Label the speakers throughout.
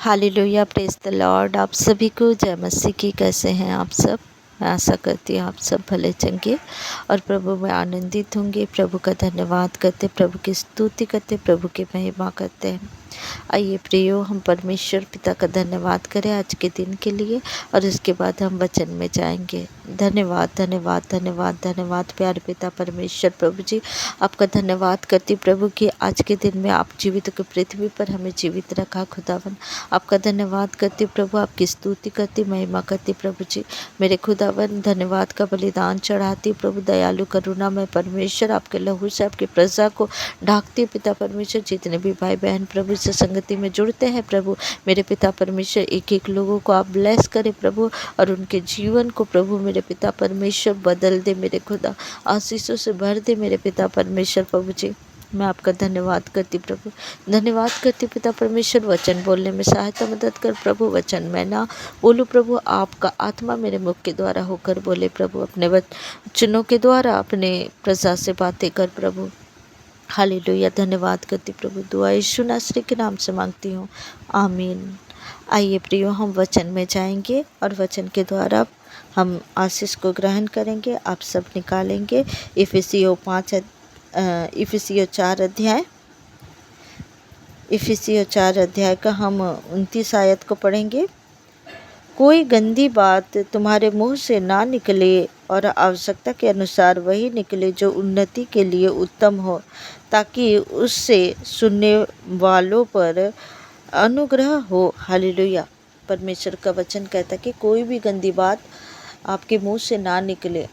Speaker 1: Hallelujah, praise the Lord. आप सभी को जय मसीह की। कैसे हैं आप सब? मैं आशा करती हूँ आप सब भले चंगे और प्रभु में आनंदित होंगे। प्रभु का धन्यवाद करते, प्रभु की स्तुति करते, प्रभु की महिमा करते हैं। आइए प्रियो, हम परमेश्वर पिता का धन्यवाद करें आज के दिन के लिए और उसके बाद हम वचन में जाएंगे। धन्यवाद धन्यवाद धन्यवाद धन्यवाद प्यारे पिता परमेश्वर प्रभु जी, आपका धन्यवाद करती प्रभु कि आज के दिन में आप जीवित को पृथ्वी पर हमें जीवित रखा। खुदावन आपका धन्यवाद करती प्रभु, आपकी स्तुति करती, महिमा करती प्रभु जी। मेरे खुदावन धन्यवाद का बलिदान चढ़ाती प्रभु, दयालु करुणा में परमेश्वर आपके लहू से आपकी प्रजा को ढाकती पिता परमेश्वर। जितने भी भाई बहन प्रभु से संगति में जुड़ते हैं प्रभु, मेरे पिता परमेश्वर एक एक लोगों को आप ब्लेस करें प्रभु और उनके जीवन को प्रभु मेरे पिता परमेश्वर बदल दे। मेरे खुदा आशीषों से भर दे मेरे पिता परमेश्वर प्रभु जी। मैं आपका धन्यवाद करती प्रभु, धन्यवाद करती पिता परमेश्वर। वचन बोलने में सहायता मदद कर प्रभु, वचन मैं ना बोलूँ प्रभु, आपका आत्मा मेरे मुख के द्वारा होकर बोले प्रभु। अपने वचनों के द्वारा अपने प्रजा से बातें कर प्रभु। हालेलुया, धन्यवाद करती प्रभु। दुआ यीशु नासरी के नाम से मांगती हूँ, आमीन। आइए प्रियो, हम वचन में जाएंगे और वचन के द्वारा हम आशीष को ग्रहण करेंगे। आप सब निकालेंगे इफिसियों 4 अध्याय का हम 29 आयत को पढ़ेंगे। कोई गंदी बात तुम्हारे मुंह से ना निकले और आवश्यकता के अनुसार वही निकले जो उन्नति के लिए उत्तम हो, ताकि उससे सुनने वालों पर अनुग्रह हो। हालेलुया। परमेश्वर का वचन कहता है कि कोई भी गंदी बात आपके मुंह से ना निकले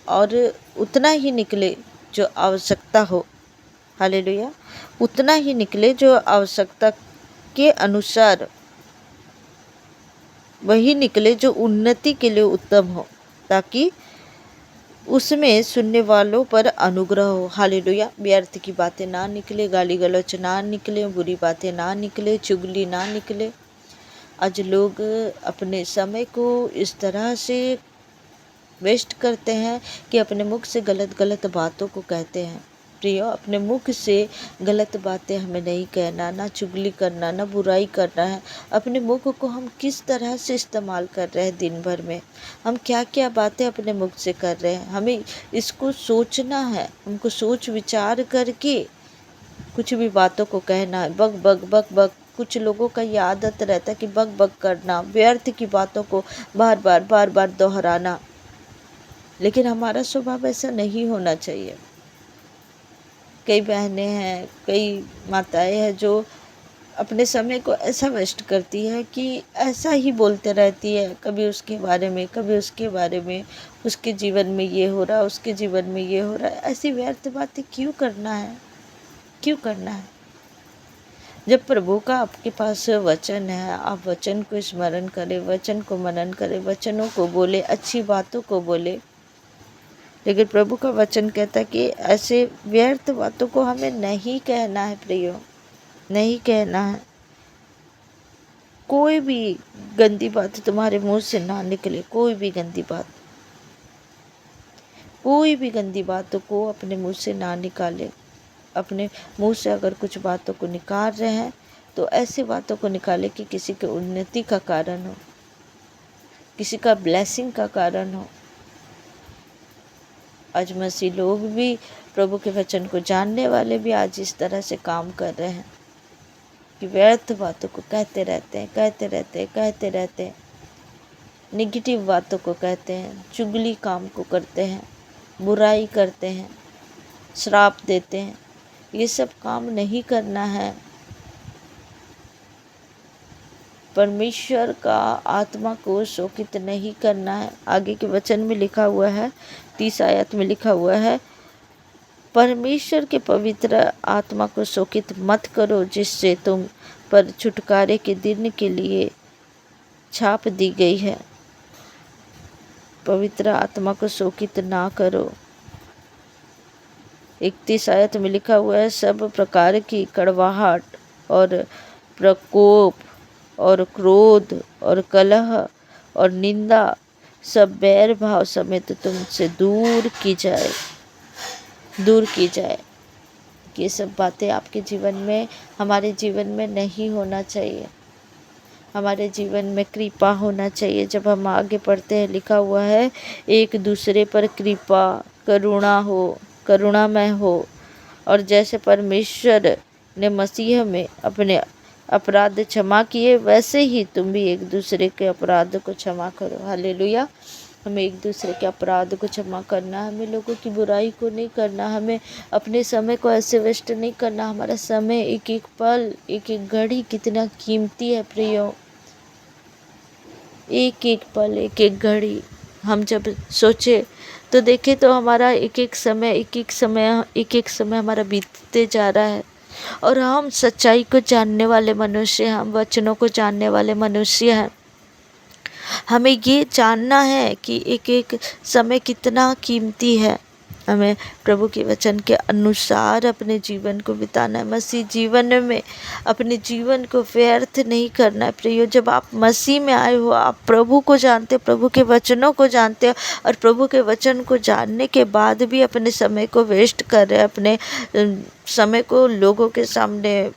Speaker 1: और उतना ही निकले जो आवश्यकता हो। हालेलुया। उतना ही निकले जो आवश्यकता के अनुसार वही निकले जो उन्नति के लिए उत्तम हो, ताकि उसमें सुनने वालों पर अनुग्रह हो। हालेलुया। व्यर्थ की बातें ना निकले, गाली गलौच ना निकले, बुरी बातें ना निकले, चुगली ना निकले। आज लोग अपने समय को इस तरह से वेस्ट करते हैं कि अपने मुख से गलत गलत बातों को कहते हैं। प्रियो, अपने मुख से गलत बातें हमें नहीं कहना, ना चुगली करना, ना बुराई करना है। अपने मुख को हम किस तरह से इस्तेमाल कर रहे हैं दिन भर में, हम क्या क्या बातें अपने मुख से कर रहे हैं, हमें इसको सोचना है। हमको सोच विचार करके कुछ भी बातों को कहना है। बग बग बग बग, कुछ लोगों का ये आदत रहता है कि बग बग करना, व्यर्थ की बातों को बार बार दोहराना। लेकिन हमारा स्वभाव ऐसा नहीं होना चाहिए। कई बहनें हैं, कई माताएं हैं जो अपने समय को ऐसा वेस्ट करती है कि ऐसा ही बोलते रहती है, कभी उसके बारे में, कभी उसके बारे में, उसके जीवन में ये हो रहा, उसके जीवन में ये हो रहा है। ऐसी व्यर्थ बातें क्यों करना है, क्यों करना है? जब प्रभु का आपके पास वचन है, आप वचन को स्मरण करें, वचन को मनन करें, वचनों को बोले, अच्छी बातों को बोले। लेकिन प्रभु का वचन कहता है कि ऐसे व्यर्थ बातों को हमें नहीं कहना है प्रियो, नहीं कहना है। कोई भी गंदी बात तुम्हारे मुंह से ना निकले, कोई भी गंदी बात, कोई भी गंदी बातों को अपने मुंह से ना निकाले। अपने मुंह से अगर कुछ बातों को निकाल रहे हैं तो ऐसी बातों को निकाले कि किसी के उन्नति का कारण हो, किसी का ब्लेसिंग का कारण हो। आज मसीह लोग भी, प्रभु के वचन को जानने वाले भी आज इस तरह से काम कर रहे हैं कि व्यर्थ बातों को कहते रहते हैं, निगेटिव बातों को कहते हैं, चुगली काम को करते हैं, बुराई करते हैं, श्राप देते हैं। ये सब काम नहीं करना है। परमेश्वर का आत्मा को शोकित नहीं करना है। आगे के वचन में लिखा हुआ है, 30 आयत में लिखा हुआ है, परमेश्वर के पवित्र आत्मा को शोकित मत करो, जिससे तुम पर छुटकारे के दिन के लिए छाप दी गई है। पवित्र आत्मा को शोकित ना करो। 31 आयत में लिखा हुआ है, सब प्रकार की कड़वाहट और प्रकोप और क्रोध और कलह और निंदा सब बैर भाव समेत तुमसे दूर की जाए। ये सब बातें आपके जीवन में, हमारे जीवन में नहीं होना चाहिए। हमारे जीवन में कृपा होना चाहिए। जब हम आगे पढ़ते हैं लिखा हुआ है, एक दूसरे पर कृपा करुणामय हो, और जैसे परमेश्वर ने मसीह में अपने अपराध क्षमा किए, वैसे ही तुम भी एक दूसरे के अपराध को क्षमा करो। हालेलुया। हमें एक दूसरे के अपराध को क्षमा करना, हमें लोगों की बुराई को नहीं करना, हमें अपने समय को ऐसे वेस्ट नहीं करना। हमारा समय, एक एक पल, एक एक घड़ी कितना कीमती है प्रियो। एक एक पल, एक एक घड़ी हम जब सोचे तो देखे तो हमारा एक एक समय हमारा बीतते जा रहा है। और हम सच्चाई को जानने वाले मनुष्य हैं, हम वचनों को जानने वाले मनुष्य हैं। हमें ये जानना है कि एक एक समय कितना कीमती है। हमें प्रभु के वचन के अनुसार अपने जीवन को बिताना है। मसीह जीवन में अपने जीवन को व्यर्थ नहीं करना है प्रियो। जब आप मसीह में आए हो, आप प्रभु को जानते हो, प्रभु के वचनों को जानते हो, और प्रभु के वचन को जानने के बाद भी अपने समय को वेस्ट कर रहे हैं, अपने समय को लोगों के सामने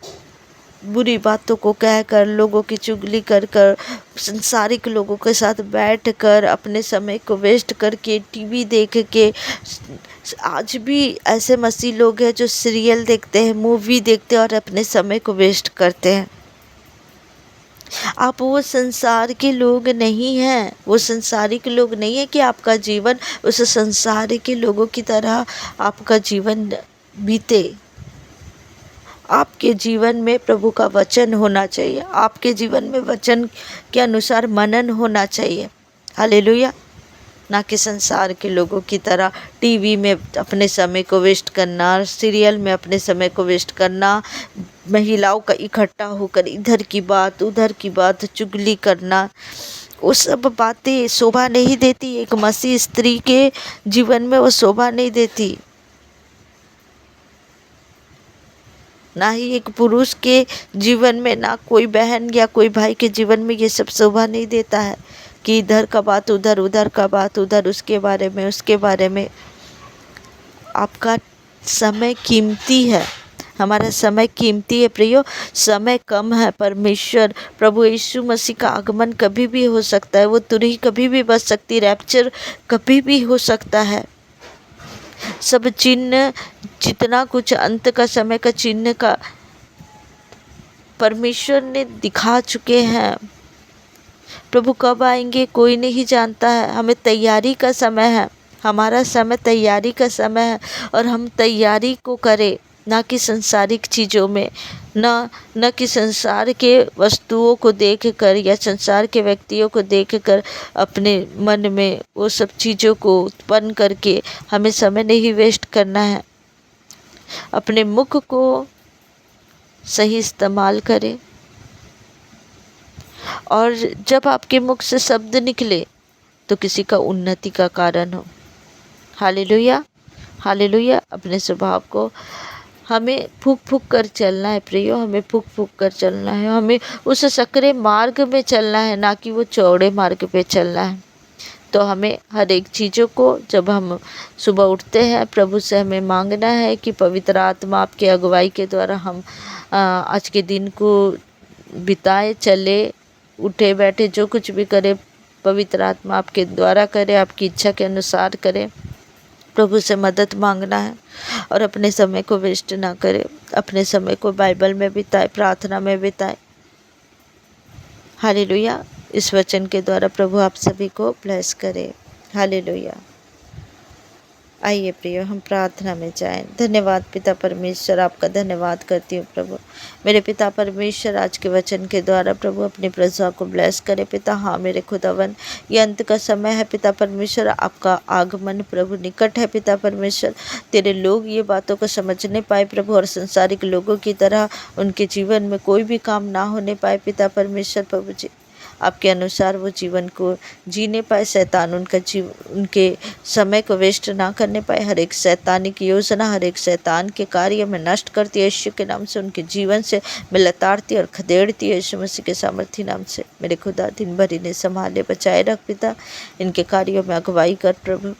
Speaker 1: बुरी बातों को कहकर, लोगों की चुगली कर कर, संसारिक लोगों के साथ बैठ कर, अपने समय को वेस्ट करके, टीवी देख के। आज भी ऐसे मसीह लोग हैं जो सीरियल देखते हैं, मूवी देखते हैं और अपने समय को वेस्ट करते हैं। आप वो संसार के लोग नहीं हैं, वो संसारिक लोग नहीं है कि आपका जीवन उस संसार के लोगों की तरह आपका जीवन बीते। आपके जीवन में प्रभु का वचन होना चाहिए, आपके जीवन में वचन के अनुसार मनन होना चाहिए। हालेलुया। ना कि संसार के लोगों की तरह टीवी में अपने समय को वेस्ट करना, सीरियल में अपने समय को वेस्ट करना, महिलाओं का इकट्ठा होकर इधर की बात उधर की बात चुगली करना। वो सब बातें शोभा नहीं देती। एक मसीह स्त्री के जीवन में वो शोभा नहीं देती, ना ही एक पुरुष के जीवन में, ना कोई बहन या कोई भाई के जीवन में ये सब शोभा नहीं देता है कि इधर का बात उधर, उधर का बात उधर, उसके बारे में उसके बारे में। आपका समय कीमती है, हमारा समय कीमती है प्रियो। समय कम है। परमेश्वर प्रभु यीशु मसीह का आगमन कभी भी हो सकता है, वो तुरही कभी भी बच सकती है, रैप्चर कभी भी हो सकता है। सब चिन्ह, जितना कुछ अंत का समय का चिन्ह का परमेश्वर ने दिखा चुके हैं। प्रभु कब आएंगे कोई नहीं जानता है। हमें तैयारी का समय है, हमारा समय तैयारी का समय है, और हम तैयारी को करें, ना कि संसारिक चीज़ों में, न कि संसार के वस्तुओं को देखकर या संसार के व्यक्तियों को देखकर अपने मन में वो सब चीज़ों को उत्पन्न करके हमें समय नहीं वेस्ट करना है। अपने मुख को सही इस्तेमाल करें, और जब आपके मुख से शब्द निकले तो किसी का उन्नति का कारण हो। Hallelujah, hallelujah. अपने स्वभाव को हमें फूक फूक कर चलना है प्रियो, हमें फूक फूक कर चलना है। हमें उस सकरे मार्ग में चलना है, ना कि वो चौड़े मार्ग पे चलना है। तो हमें हर एक चीज़ों को, जब हम सुबह उठते हैं, प्रभु से हमें मांगना है कि पवित्र आत्मा आपके अगुवाई के द्वारा हम आज के दिन को बिताए, चले, उठे बैठे जो कुछ भी करे, पवित्र आत्मा आपके द्वारा करे, आपकी इच्छा के अनुसार करे। प्रभु से मदद मांगना है, और अपने समय को वेस्ट ना करें। अपने समय को बाइबल में बिताए, प्रार्थना में बिताए। हालेलुया। इस वचन के द्वारा प्रभु आप सभी को ब्लेस करे। हालेलुया। आइए प्रियो, हम प्रार्थना में जाएं। धन्यवाद पिता परमेश्वर, आपका धन्यवाद करती हूँ प्रभु। मेरे पिता परमेश्वर, आज के वचन के द्वारा प्रभु अपनी प्रजा को ब्लेस करे पिता। हाँ मेरे खुदावन, ये अंत का समय है पिता परमेश्वर, आपका आगमन प्रभु निकट है पिता परमेश्वर। तेरे लोग ये बातों को समझ नहीं पाए प्रभु, और संसारिक लोगों की तरह उनके जीवन में कोई भी काम ना होने पाए पिता परमेश्वर। प्रभु जी, आपके अनुसार वो जीवन को जीने पाए, शैतान उनके समय को वेस्ट ना करने पाए। हर एक शैतानिक योजना, हर एक शैतान के कार्य में नष्ट करती है यीशु के नाम से। उनके जीवन से मैं लताड़ती और खदेड़ती है यीशु मसीह के सामर्थी नाम से। मेरे खुदा दिन भर इन्हें संभाले बचाए रख पिता, इनके कार्यों में अगुवाई कर प्रभु।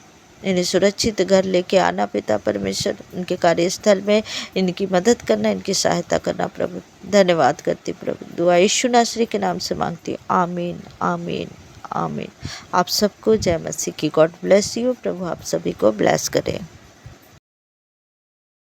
Speaker 1: इन्हें सुरक्षित घर लेके आना पिता परमेश्वर, इनके कार्यस्थल में इनकी मदद करना, इनकी सहायता करना प्रभु। धन्यवाद करती प्रभु। दुआ यीशु नासरी के नाम से मांगती हूँ, आमीन आमीन आमीन। आप सबको जय मसीह की। God bless you. प्रभु आप सभी को ब्लेस करें।